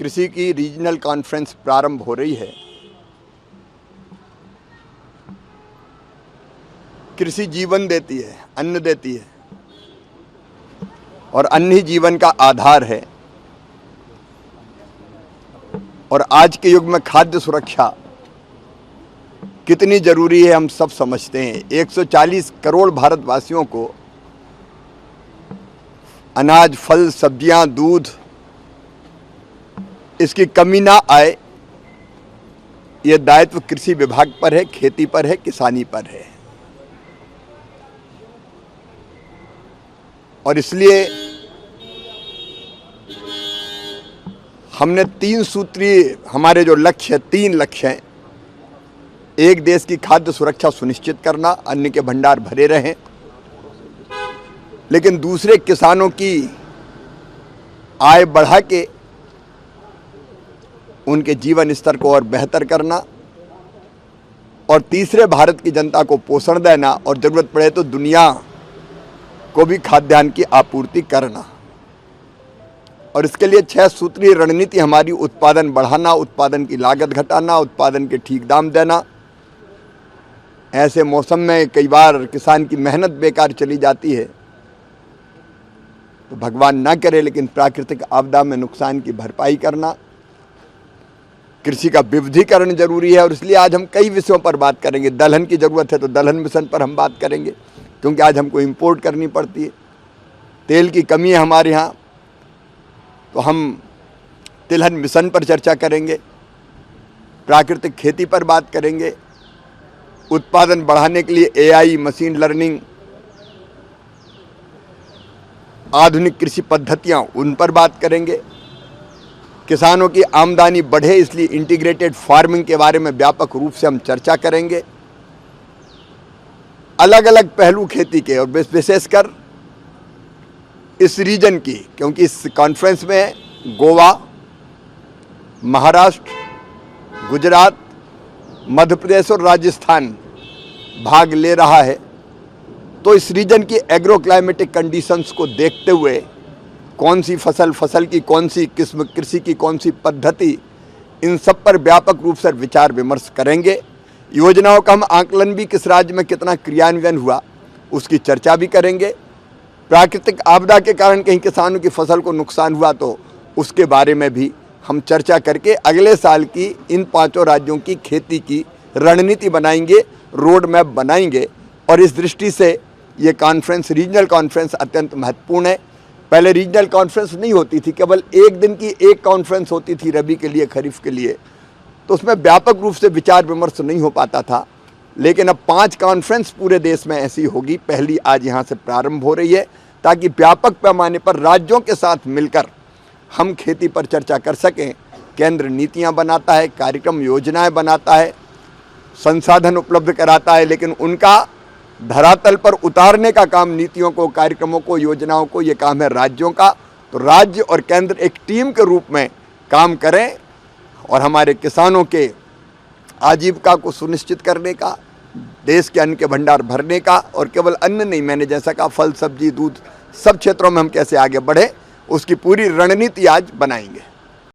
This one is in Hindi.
कृषि की रीजनल कॉन्फ्रेंस प्रारंभ हो रही है। कृषि जीवन देती है, अन्न देती है और अन्न ही जीवन का आधार है। और आज के युग में खाद्य सुरक्षा कितनी जरूरी है हम सब समझते हैं। 140 करोड़ भारतवासियों को अनाज, फल, सब्जियां, दूध इसकी कमी ना आए, ये दायित्व कृषि विभाग पर है, खेती पर है, किसानी पर है। और इसलिए हमने 3 सूत्रीय हमारे जो लक्ष्य है, 3 लक्ष्य हैं। एक, देश की खाद्य सुरक्षा सुनिश्चित करना, अन्न के भंडार भरे रहें। लेकिन दूसरे, किसानों की आय बढ़ा के उनके जीवन स्तर को और बेहतर करना। और तीसरे, भारत की जनता को पोषण देना और जरूरत पड़े तो दुनिया को भी खाद्यान्न की आपूर्ति करना। और इसके लिए 6 सूत्रीय रणनीति हमारी: उत्पादन बढ़ाना, उत्पादन की लागत घटाना, उत्पादन के ठीक दाम देना। ऐसे मौसम में कई बार किसान की मेहनत बेकार चली जाती है, तो भगवान ना करे, लेकिन प्राकृतिक आपदा में नुकसान की भरपाई करना। कृषि का विविधीकरण जरूरी है और इसलिए आज हम कई विषयों पर बात करेंगे। दलहन की जरूरत है तो दलहन मिशन पर हम बात करेंगे, क्योंकि आज हमको इंपोर्ट करनी पड़ती है। तेल की कमी है हमारे यहाँ, तो हम तिलहन मिशन पर चर्चा करेंगे। प्राकृतिक खेती पर बात करेंगे। उत्पादन बढ़ाने के लिए AI, मशीन लर्निंग, आधुनिक कृषि पद्धतियां, उन पर बात करेंगे। किसानों की आमदनी बढ़े, इसलिए इंटीग्रेटेड फार्मिंग के बारे में व्यापक रूप से हम चर्चा करेंगे। अलग अलग पहलू खेती के, और विशेषकर इस रीजन की, क्योंकि इस कॉन्फ्रेंस में गोवा, महाराष्ट्र, गुजरात, मध्य प्रदेश और राजस्थान भाग ले रहा है। तो इस रीजन की एग्रो क्लाइमेटिक कंडीशंस को देखते हुए कौन सी फसल की कौन सी किस्म, कृषि की कौन सी पद्धति, इन सब पर व्यापक रूप से विचार विमर्श करेंगे। योजनाओं का हम आकलन भी, किस राज्य में कितना क्रियान्वयन हुआ, उसकी चर्चा भी करेंगे। प्राकृतिक आपदा के कारण कहीं किसानों की फसल को नुकसान हुआ तो उसके बारे में भी हम चर्चा करके अगले साल की इन 5 राज्यों की खेती की रणनीति बनाएंगे, रोड मैप बनाएंगे। और इस दृष्टि से ये कॉन्फ्रेंस, रीजनल कॉन्फ्रेंस अत्यंत महत्वपूर्ण है। पहले रीजनल कॉन्फ्रेंस नहीं होती थी, केवल एक दिन की एक कॉन्फ्रेंस होती थी रबी के लिए, खरीफ के लिए, तो उसमें व्यापक रूप से विचार विमर्श नहीं हो पाता था। लेकिन अब 5 कॉन्फ्रेंस पूरे देश में ऐसी होगी। पहली आज यहाँ से प्रारंभ हो रही है, ताकि व्यापक पैमाने पर राज्यों के साथ मिलकर हम खेती पर चर्चा कर सकें। केंद्र नीतियाँ बनाता है, कार्यक्रम योजनाएं बनाता है, संसाधन उपलब्ध कराता है, लेकिन उनका धरातल पर उतारने का काम, नीतियों को, कार्यक्रमों को, योजनाओं को, ये काम है राज्यों का। तो राज्य और केंद्र एक टीम के रूप में काम करें और हमारे किसानों के आजीविका को सुनिश्चित करने का, देश के अन्न के भंडार भरने का, और केवल अन्न नहीं, मैंने जैसा कहा फल, सब्जी, दूध, सब क्षेत्रों में हम कैसे आगे बढ़े, उसकी पूरी रणनीति आज बनाएंगे।